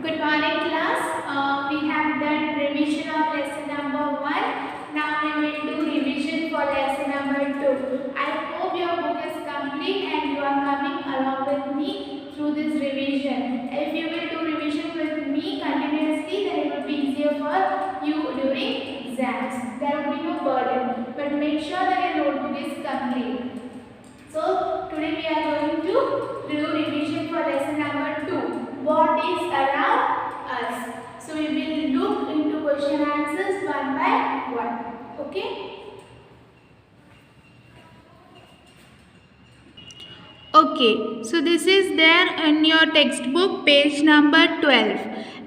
Good morning, class. We have done revision of lesson number 1. Now we will do revision for lesson number 2. I hope your book is complete and you are coming along with me through this revision. If you will do revision with me continuously, then it will be easier for you during exams. There will be no burden. But make sure that your notebook is complete. So today we are going to do revision for lesson number 2. What is around us? So we will look into question answers one by one. Okay? Okay, so this is there in your textbook, page number 12.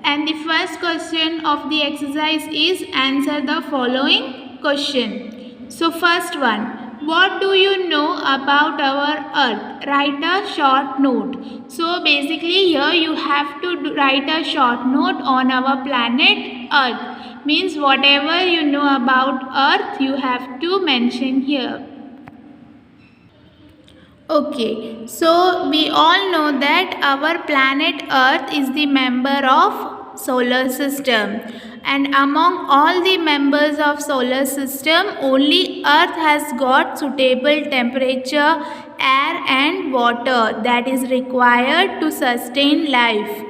And the first question of the exercise is answer the following question. So first one, what do you know about our earth? Write a short note. So basically here you have to write a short note on our planet earth. Means whatever you know about earth you have to mention here. Okay, so we all know that our planet Earth is the member of solar system, and among all the members of solar system only Earth has got suitable temperature, air and water that is required to sustain life.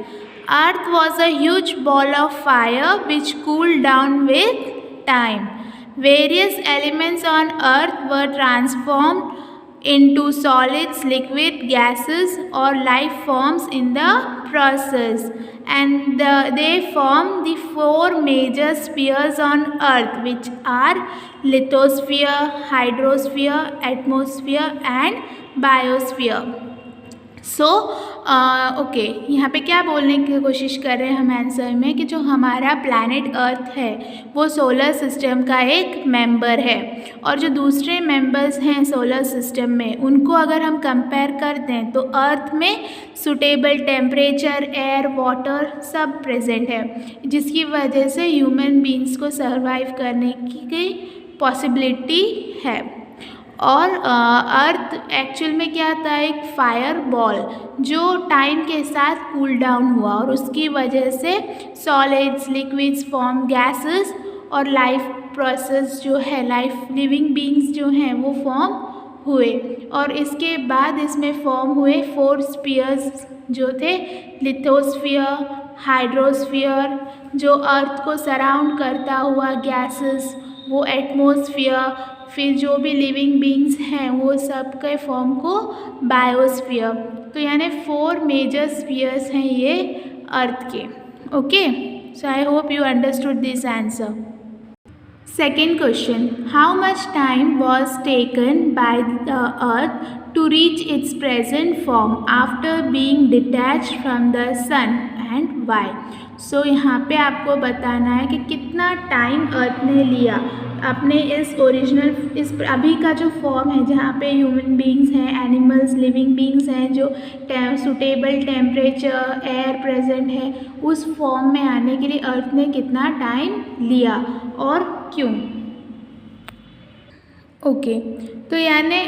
Earth was a huge ball of fire which cooled down with time. Various elements on Earth were transformed into solids, liquid, gases or life forms in the process, and they form the four major spheres on Earth, which are lithosphere, hydrosphere, atmosphere and biosphere. So okay यहाँ पे क्या बोलने की कोशिश कर रहे हैं हम आंसर में कि जो हमारा प्लैनेट अर्थ है वो सोलर सिस्टम का एक मेंबर है, और जो दूसरे मेंबर्स हैं सोलर सिस्टम में उनको अगर हम कंपेयर कर दें तो अर्थ में सूटेबल टेम्परेचर, एयर, वाटर सब प्रेजेंट है, जिसकी वजह से ह्यूमन बींग्स को सर्वाइव करने की पॉसिबिलिटी है। और अर्थ एक्चुअल में क्या था, एक फायर बॉल जो टाइम के साथ कूल डाउन हुआ और उसकी वजह से सॉलिड्स, लिक्विड्स फॉर्म, गैसेस और लाइफ प्रोसेस जो है, लाइफ लिविंग बींग्स जो हैं वो फॉर्म हुए, और इसके बाद इसमें फॉर्म हुए फोर स्पीयर्स जो थे, लिथोस्फियर, हाइड्रोस्फियर जो अर्थ को सराउंड करता हुआ गैसेस, वो एटमॉस्फेयर, फिर जो भी लिविंग बींग्स हैं वो सब के फॉर्म को बायोस्फीयर। तो यानी फोर मेजर स्फीयर्स हैं ये अर्थ के। Okay, so I hope you understood this answer. Second question, how much time was taken by the earth to reach its present form after being detached from the sun and why? So यहाँ पे आपको बताना है कि कितना time अर्थ ने लिया अपने इस ओरिजिनल, इस अभी का जो फॉर्म है जहाँ पे ह्यूमन बींग्स हैं, एनिमल्स, लिविंग बींग्स हैं, जो सूटेबल टेम्परेचर, एयर प्रेजेंट है, उस फॉर्म में आने के लिए अर्थ ने कितना टाइम लिया और क्यों। ओके, तो यानी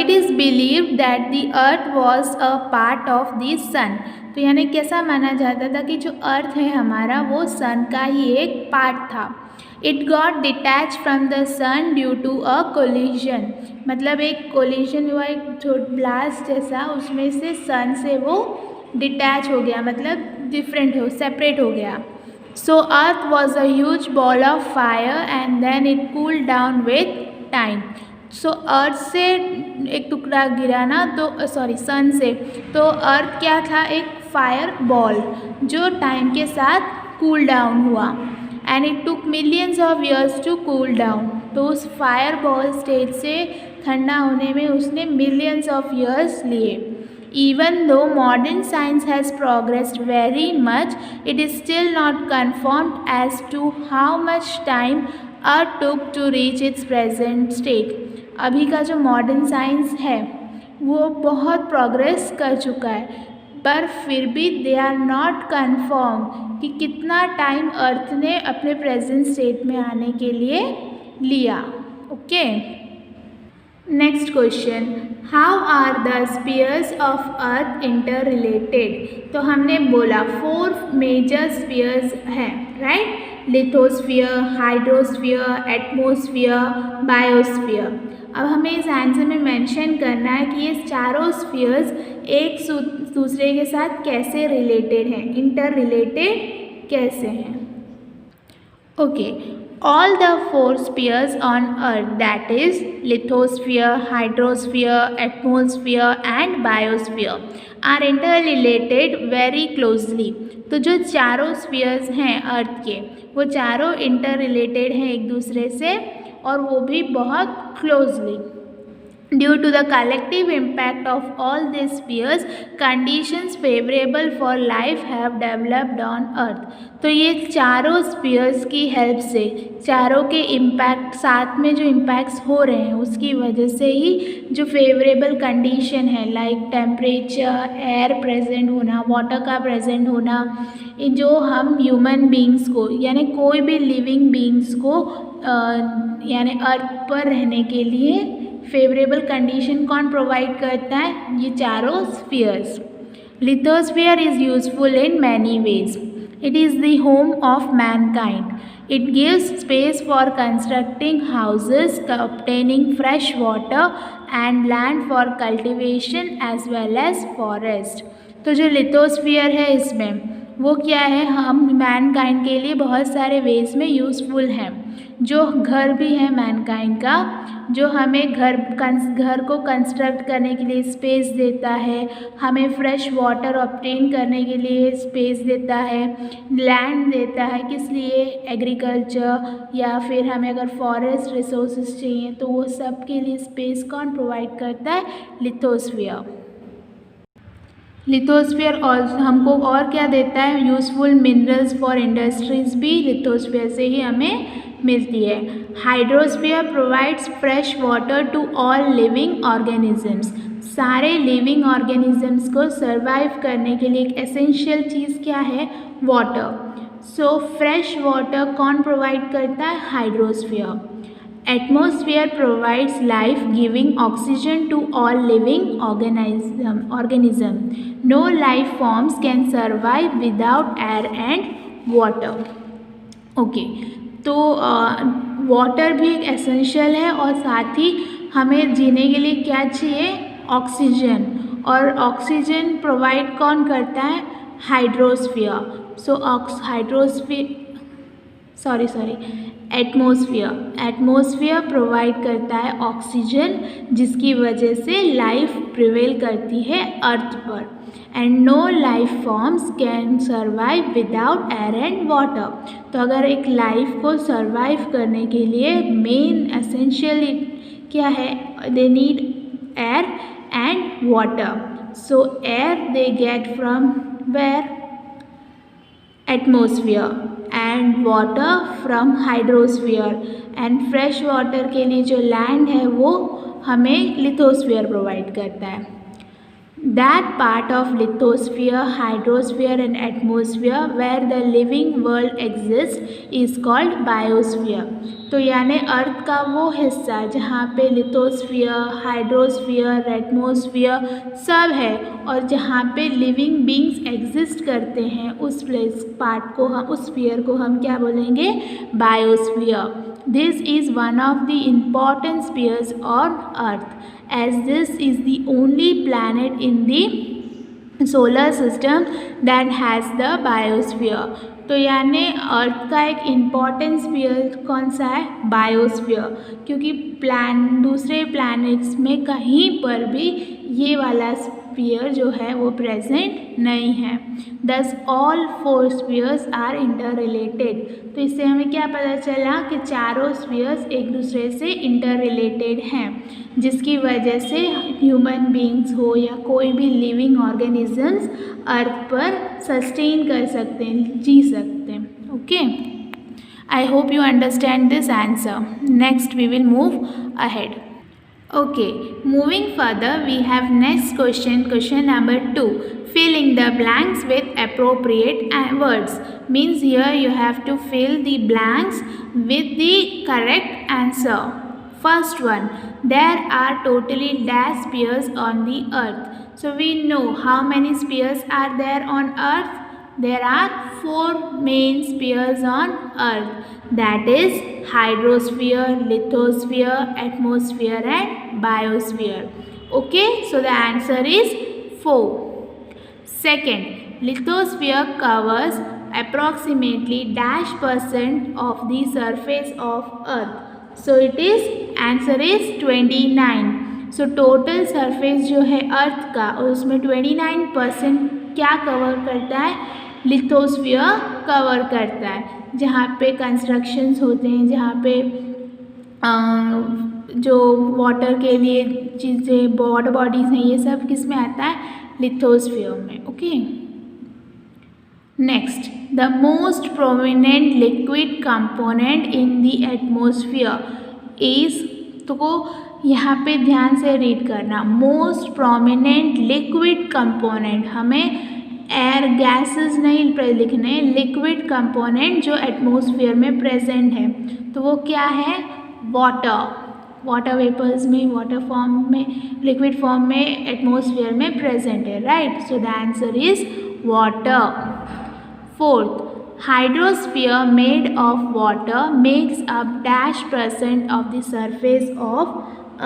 it is believed that the earth was a part of the sun. तो यानी कैसा माना जाता था कि जो अर्थ है हमारा वो सन का ही एक पार्ट था। It got detach from the sun due to a collision, मतलब एक कोलिजन हुआ, एक ब्लास्ट जैसा, उसमें से सन से वो डिटैच हो गया, मतलब डिफरेंट हो, सेपरेट हो गया। So earth was a huge ball of fire and then it cool down with time. So earth से एक टुकड़ा गिरा ना, तो सॉरी सन से, तो अर्थ क्या था, एक फायर बॉल जो टाइम के साथ कूल डाउन हुआ, and it took millions of years to cool down. तो उस फायर बॉल स्टेज से ठंडा होने में उसने मिलियंस ऑफ ईयर्स लिए। Even though modern science has progressed very much, it is still not confirmed as to how much time Earth took to reach its present state. अभी का जो modern science है वो बहुत प्रोग्रेस कर चुका है, पर फिर भी दे आर नॉट कन्फर्म कि कितना टाइम अर्थ ने अपने प्रेजेंट स्टेट में आने के लिए लिया। Okay, next question, how are the spheres of earth inter related. तो हमने बोला 4 मेजर स्पीयर्स हैं, right, lithosphere, hydrosphere, atmosphere, biosphere. अब हमें इस आंसर में मेंशन करना है कि ये चारों स्फीयर्स एक दूसरे के साथ कैसे रिलेटेड हैं, इंटर रिलेटेड कैसे हैं। Okay, all the 4 spheres on earth, that is lithosphere, hydrosphere, atmosphere and biosphere, are interrelated very closely। तो जो चारों स्फीयर्स हैं अर्थ के, वो चारों इंटर रिलेटेड हैं एक दूसरे से, और वो भी बहुत closely. Due to the collective impact of all these spheres, conditions favorable for life have developed on earth। तो ये चारों स्पीयर्स की हेल्प से, चारों के इम्पैक्ट साथ में जो इम्पैक्ट्स हो रहे हैं उसकी वजह से ही जो फेवरेबल कंडीशन है, लाइक टेम्परेचर, एयर प्रेजेंट होना, वाटर का प्रेजेंट होना, जो हम ह्यूमन बींग्स को यानी कोई भी लिविंग बींग्स को यानी अर्थ पर रहने के लिए फेवरेबल कंडीशन कौन प्रोवाइड करता है, ये चारों spheres. Lithosphere is useful in many veg. It is the home of Mankind. It gives space for constructing houses, obtaining fresh water and land for cultivation as well as forest। तो जो lithosphere है इसमें वो क्या है, हम Mankind के लिए बहुत सारे वेज में यूज़फुल हैं। जो घर भी है मैनकाइंड का, जो हमें घर को कंस्ट्रक्ट करने के लिए स्पेस देता है, हमें फ्रेश वाटर ऑब्टेन करने के लिए स्पेस देता है, लैंड देता है, किस लिए, एग्रीकल्चर, या फिर हमें अगर फॉरेस्ट रिसोर्सेज चाहिए तो वो सब के लिए स्पेस कौन प्रोवाइड करता है, लिथोस्फीयर। लिथोस्फीयर और हमको और क्या देता है, यूज़फुल मिनरल्स फॉर इंडस्ट्रीज भी लिथोस्फीयर से ही हमें मिलती है। Hydrosphere provides fresh water to all living organisms. सारे लिविंग ऑर्गेनिजम्स को सर्वाइव करने के लिए एक एसेंशियल चीज़ क्या है, वाटर। सो फ्रेश वाटर कौन प्रोवाइड करता है, hydrosphere. Atmosphere provides life-giving oxygen to all living organism. No life forms can survive without air and water. Okay, तो वाटर भी एक एसेंशियल है, और साथ ही हमें जीने के लिए क्या चाहिए, ऑक्सीजन। और ऑक्सीजन प्रोवाइड कौन करता है, हाइड्रोस्फीयर। सो एटमॉस्फेयर प्रोवाइड करता है ऑक्सीजन, जिसकी वजह से लाइफ प्रिवेल करती है अर्थ पर। And no life forms can survive without air and water. तो अगर एक लाइफ को सर्वाइव करने के लिए मेन एसेंशियल क्या है, they need air and water. So air they get from where, atmosphere, and water from hydrosphere. And fresh water के लिए जो लैंड है वो हमें लिथोस्फीयर प्रोवाइड करता है। That part of lithosphere, hydrosphere and atmosphere where the living world exists is called biosphere। तो यानी अर्थ का वो हिस्सा जहाँ पे लिथोस्फीयर, हाइड्रोस्फीयर, एटमॉस्फेयर सब है, और जहाँ पे लिविंग बींग्स एग्जिस्ट करते हैं, उस पार्ट को उस स्फीयर को हम क्या बोलेंगे, biosphere. This is one of the important spheres on Earth, as this is the only planet in the solar system that has the biosphere। तो यानी अर्थ का एक इम्पॉर्टेंट स्फीयर कौन सा है, बायोस्फीयर, क्योंकि दूसरे प्लैनेट्स में कहीं पर भी ये वाला स्फीयर जो है वो प्रेजेंट नहीं है। Thus all 4 spheres are inter related. तो इससे हमें क्या पता चला कि चारों स्फीयर्स एक दूसरे से इंटर रिलेटेड हैं, जिसकी वजह से ह्यूमन बींग्स हो या कोई भी लिविंग ऑर्गेनिजम्स अर्थ पर सस्टेन कर सकते हैं, जी सकते हैं। Okay, I hope you understand this answer. Next we will move ahead. Okay, moving further, we have next question number 2. Filling the blanks with appropriate words. Means here you have to fill the blanks with the correct answer. First one, there are totally dash spheres on the earth. So we know how many spheres are there on earth. There are 4 main spheres on earth, that is hydrosphere, lithosphere, atmosphere and biosphere. Okay, so the answer is 4. Second, lithosphere covers approximately -% of the surface of earth. So it is answer is 29. So total surface जो है अर्थ का उसमें 29% क्या cover करता है, lithosphere cover करता है. जहाँ पे कंस्ट्रक्शंस होते हैं, जहाँ पे जो वाटर के लिए चीज़ें, वाटर बॉडीज़ हैं, ये सब किस में आता है, लिथोस्फीयर में. Okay, next, the most prominent liquid component in the atmosphere is, तो यहाँ पे ध्यान से रीड करना, मोस्ट प्रोमिनेंट लिक्विड कंपोनेंट, हमें एयर गैसेस नहीं लिखने, लिक्विड कंपोनेंट जो एटमॉस्फेयर में प्रेजेंट है, तो वो क्या है, वाटर वेपर्स में, वाटर फॉर्म में, लिक्विड फॉर्म में एटमॉस्फेयर में प्रेजेंट है. Right, so the answer is water. Fourth, hydrosphere made of water makes up -% of the surface of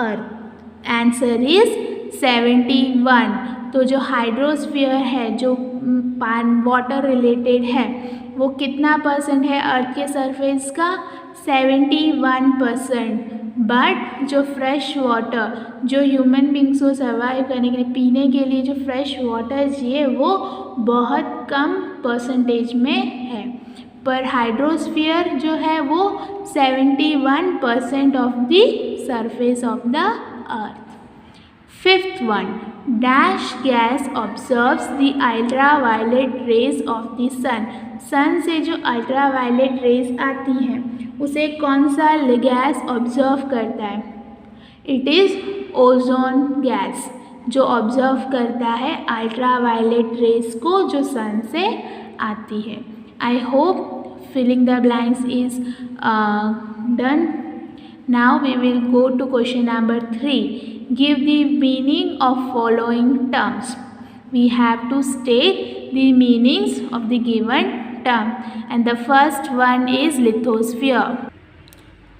earth. Answer is 71. तो जो हाइड्रोस्फीयर है, जो वाटर रिलेटेड है, वो कितना % है अर्थ के सरफेस का, 71%. बट जो फ्रेश वाटर, जो ह्यूमन बींग्स को सर्वाइव करने के लिए, पीने के लिए जो फ्रेश वाटर चाहिए, वो बहुत कम % में है. पर हाइड्रोस्फीयर जो है वो 71% of the surface of the earth. Fifth one, dash gas observes the ultraviolet rays of the sun. Sun से जो अल्ट्रावायलेट रेज आती हैं उसे कौन सा गैस ऑब्जर्व करता है, इट इज़ ओजोन गैस, जो ऑब्जर्व करता है अल्ट्रावायलेट रेज को जो सन से आती है. I hope filling the blanks is done. Now we will go to question number 3. Give the meaning of following terms. We have to state the meanings of the given term, and the first one is lithosphere.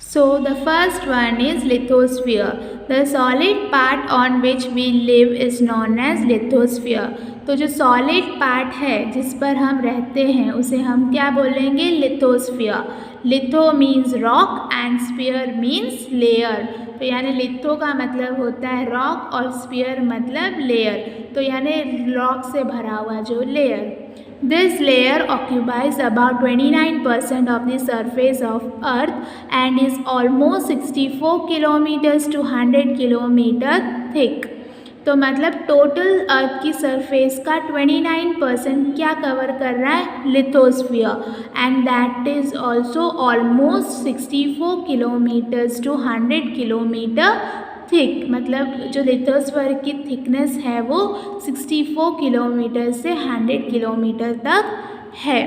So the first one is lithosphere. The solid part on which we live is known as lithosphere. तो जो solid part है जिस पर हम रहते हैं उसे हम क्या बोलेंगे, lithosphere. Litho means rock and sphere means layer. तो यानी लिथो का मतलब होता है रॉक और स्फीयर मतलब लेयर. तो यानी रॉक से भरा हुआ जो layer. This layer occupies about 29% of the surface of Earth and is almost 64 kilometers to 100 kilometer thick. तो मतलब टोटल अर्थ की सरफेस का 29% क्या कवर कर रहा है, lithosphere, and that is also almost 64 kilometres to 100 kilometre thick. मतलब जो लिथोस्फीयर की थिकनेस है वो 64 किलोमीटर से 100 किलोमीटर तक है.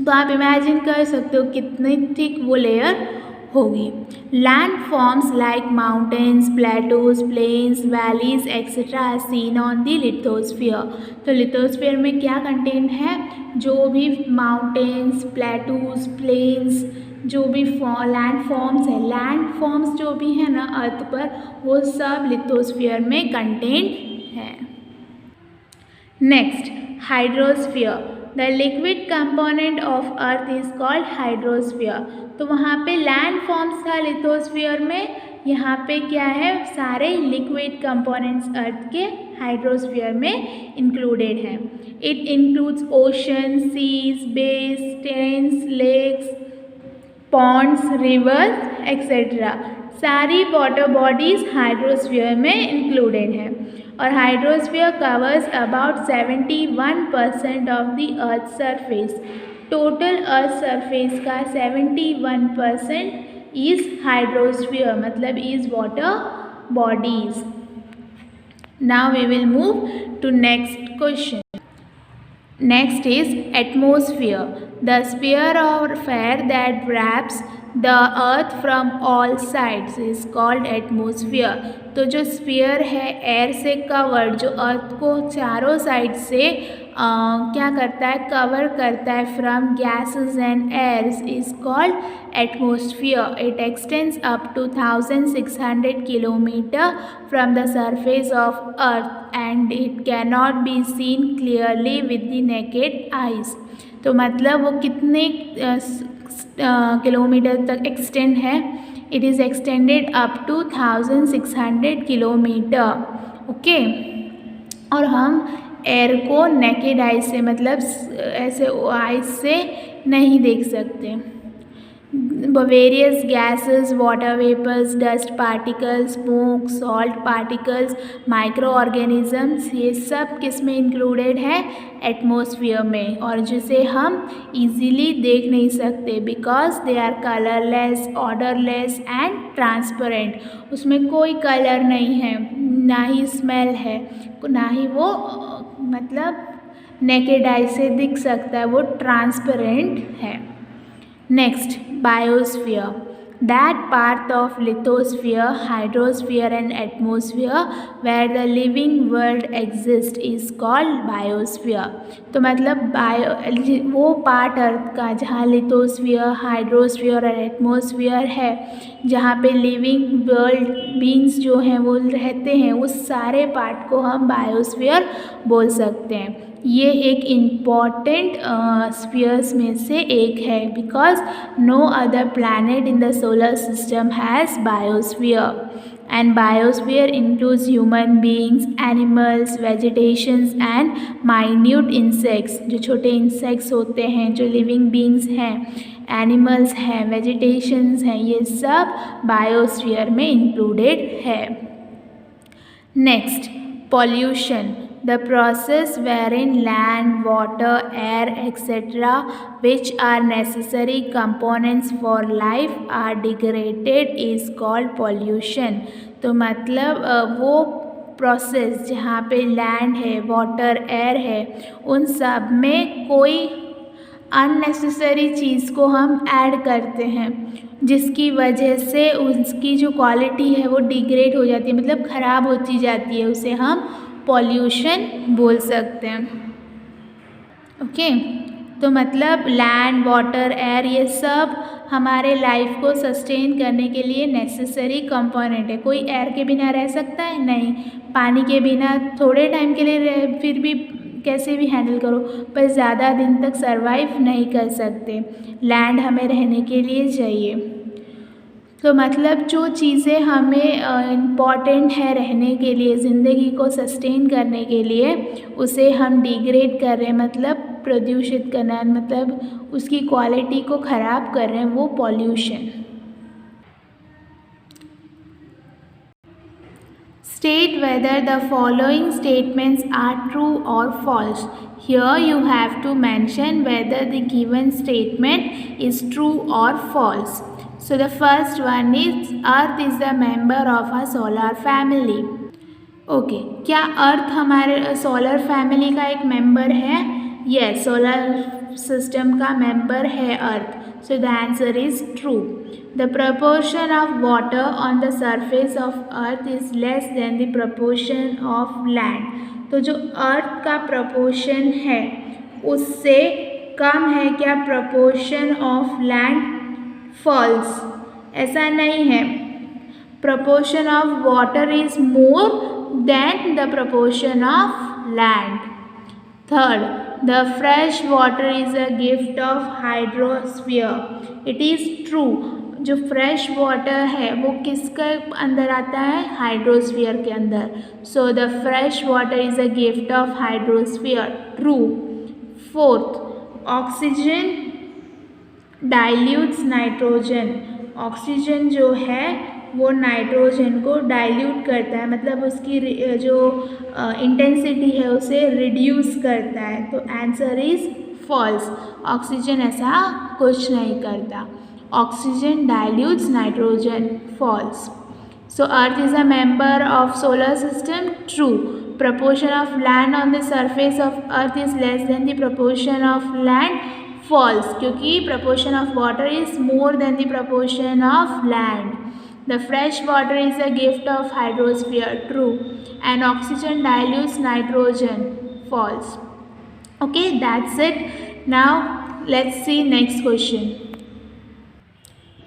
तो आप इमेजिन कर सकते हो कितनी थिक वो लेयर होगी. Land forms like mountains, plateaus, plains, valleys etcetera are seen on the lithosphere. तो लिथोस्फीयर में क्या कंटेंट है, जो भी माउंटेन्स, प्लेटोज, प्लेन्स, जो भी लैंड फॉर्म्स है, लैंड फॉर्म्स जो भी है ना अर्थ पर, वो सब लिथोस्फीयर में कंटेंट है. Next, hydrosphere. The liquid component of earth is called hydrosphere. तो वहाँ पे लैंड फॉर्म्स था लिथोस्फीयर में, यहाँ पे क्या है, सारे लिक्विड कंपोनेंट्स अर्थ के हाइड्रोस्फीयर में इंक्लूडेड हैं. It includes ocean, seas, bays, terrains, lakes, ponds, rivers etcetera. सारी वाटर बॉडीज़ हाइड्रोस्फीयर में इंक्लूडेड हैं. और hydrosphere covers about 71% of the earth surface. Total earth surface का 71% इज़ हाइड्रोस्फीयर, मतलब is water bodies. Now we will move to next question. Next is atmosphere. The sphere of air that wraps the earth from all sides is called atmosphere. तो जो sphere है air से covered, जो अर्थ को चारों side से क्या करता है, कवर करता है from gases and airs, is called atmosphere. It extends up to 1600 kilometre from the surface of earth and it can not be seen clearly with the naked eyes. तो मतलब वो कितने किलोमीटर तक एक्सटेंड है, it is extended up to 1600 kilometre. Okay, और हम air को naked eye से, मतलब ऐसे आइज से नहीं देख सकते। Various gases, water vapours, dust particles, smoke, salt particles, micro organisms, ये सब किस में इंक्लूडेड है, एटमॉस्फेयर में, और जिसे हम इजीली देख नहीं सकते because they are colourless, odourless and transparent. उसमें कोई कलर नहीं है, ना ही स्मेल है, ना ही वो मतलब नेकेड आई से दिख सकता है, वो ट्रांसपेरेंट है। Next, biosphere. That part of lithosphere, hydrosphere and atmosphere where the living world exists is called biosphere. तो मतलब वो पार्ट अर्थ का जहाँ लिथोस्फीयर, हाइड्रोस्फीयर और एटमॉस्फेयर है, जहाँ पे लिविंग वर्ल्ड बींग्स जो हैं वो रहते हैं, उस सारे पार्ट को हम बायोस्फीयर बोल सकते हैं। ये एक इम्पॉर्टेंट स्फीयर्स में से एक है because no other planet in the solar system has biosphere and biosphere includes human beings, animals, vegetations and minute insects. जो छोटे इंसेक्ट्स होते हैं, जो लिविंग बीइंग्स हैं, एनिमल्स हैं, वेजिटेशंस हैं, ये सब बायोस्फीयर में इंक्लूडेड है। Next, pollution, the process wherein land, water, air, etc., which are necessary components for life, are degraded is called pollution. तो मतलब वो प्रोसेस जहाँ पे लैंड है, वाटर, एयर है, उन सब में कोई अननेसेसरी चीज़ को हम ऐड करते हैं जिसकी वजह से उसकी जो क्वालिटी है वो डिग्रेड हो जाती है, मतलब ख़राब होती जाती है, उसे हम पॉल्यूशन बोल सकते हैं। ओके, तो मतलब लैंड, वाटर, एयर, ये सब हमारे लाइफ को सस्टेन करने के लिए नेसेसरी कंपोनेंट है। कोई एयर के बिना रह सकता है? नहीं। पानी के बिना थोड़े टाइम के लिए फिर भी कैसे भी हैंडल करो, पर ज़्यादा दिन तक सरवाइव नहीं कर सकते। लैंड हमें रहने के लिए चाहिए। तो मतलब जो चीज़ें हमें इम्पॉर्टेंट है रहने के लिए, ज़िंदगी को सस्टेन करने के लिए, उसे हम डिग्रेड कर रहे हैं, मतलब प्रदूषित करना है, मतलब उसकी क्वालिटी को ख़राब कर रहे हैं, वो pollution. State whether the following statements are true or false. Here you have to mention whether the given statement is true or false. So the first one is Earth is a member of a solar family. Okay, क्या अर्थ हमारे solar family का एक member है? Yes, solar system का member है अर्थ. So the answer is true. The proportion of water on the surface of earth is less than the proportion of land. तो जो अर्थ का proportion है उससे कम है क्या proportion of land? False. ऐसा नहीं है. Proportion of water is more than the proportion of land. Third, the fresh water is a gift of hydrosphere. It is true. जो फ्रेश वाटर है वो किसके अंदर आता है? हाइड्रोस्फीयर के अंदर. So the fresh water is a gift of hydrosphere. True. Fourth, oxygen dilutes nitrogen. Oxygen जो है वो नाइट्रोजन को डाइल्यूट करता है, मतलब उसकी जो इंटेंसिटी है उसे रिड्यूस करता है. तो आंसर इज़ फॉल्स. ऑक्सीजन ऐसा कुछ नहीं करता. Oxygen dilutes nitrogen. False. So Earth is a member of solar system. True. Proportion of land on the surface of Earth is less than the proportion of land. false, क्योंकि proportion of water is more than the proportion of land. The fresh water is a gift of hydrosphere, true, and oxygen dilutes nitrogen, false. Okay, that's it. Now let's see next question.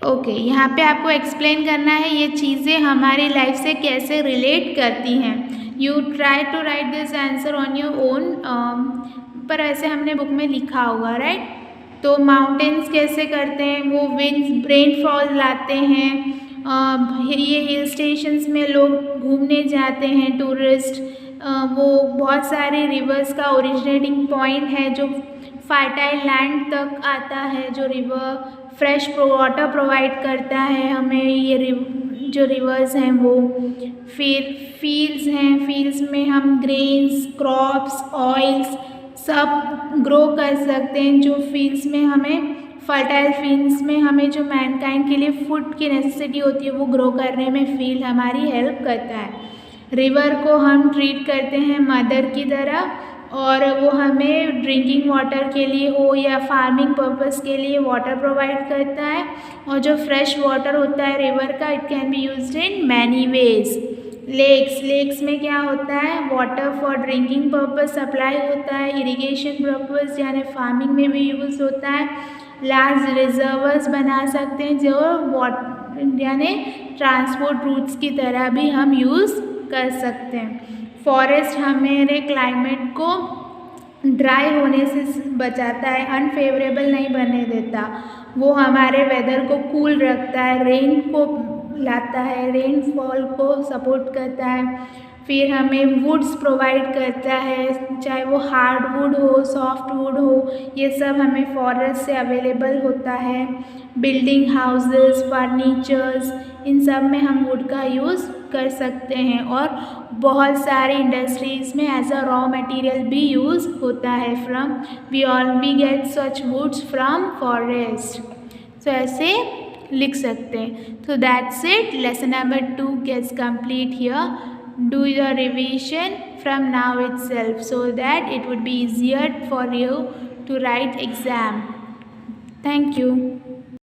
Okay यहाँ पे आपको explain करना है ये चीज़ें हमारी life से कैसे रिलेट करती हैं. You try to write this answer on your own, पर ऐसे हमने बुक में लिखा होगा, राइट. तो माउंटेन्स कैसे करते हैं, वो विंड्स रेनफॉल लाते हैं. ये हिल स्टेशंस में लोग घूमने जाते हैं टूरिस्ट. वो बहुत सारे रिवर्स का ओरिजिनेटिंग पॉइंट है जो फर्टाइल लैंड तक आता है. जो रिवर फ्रेश वाटर प्रोवाइड करता है हमें, ये जो रिवर्स हैं वो. फिर फील्ड्स हैं, फील्ड्स में हम ग्रेन्स, क्रॉप्स, ऑयल्स सब ग्रो कर सकते हैं. जो फील्ड्स में हमें फर्टाइल फील्ड्स में हमें जो मैनकाइंड के लिए फूड की नेसेसिटी होती है वो ग्रो करने में फील्ड हमारी हेल्प करता है. रिवर को हम ट्रीट करते हैं मदर की तरह, और वो हमें ड्रिंकिंग वाटर के लिए हो या फार्मिंग पर्पस के लिए वाटर प्रोवाइड करता है. और जो फ्रेश वाटर होता है रिवर का, it can be used in many ways. Lakes में क्या होता है, water for drinking purpose supply होता है, इरिगेशन पर्पस यानी फार्मिंग में भी यूज़ होता है. लार्ज रिजर्वर्स बना सकते हैं जो वाटर यानी ट्रांसपोर्ट रूट्स की तरह भी हम यूज़ कर सकते हैं. फॉरेस्ट हमारे क्लाइमेट को ड्राई होने से बचाता है, अनफेवरेबल नहीं बनने देता. वो हमारे वेदर को कूल रखता है, रेन को लाता है, रेनफॉल को सपोर्ट करता है. फिर हमें वुड्स प्रोवाइड करता है, चाहे वो हार्ड वुड हो, सॉफ्ट वुड हो, ये सब हमें फॉरेस्ट से अवेलेबल होता है. बिल्डिंग हाउसेस, फर्नीचर्स, इन सब में हम वुड का यूज़ कर सकते हैं. और बहुत सारे इंडस्ट्रीज़ में एज अ रॉ मटेरियल भी यूज़ होता है. We get such woods from forest. So ऐसे लिख सकते हैं. तो that's it, lesson number 2 gets complete here. Do your revision from now itself so that it would be easier for you to write exam. Thank you.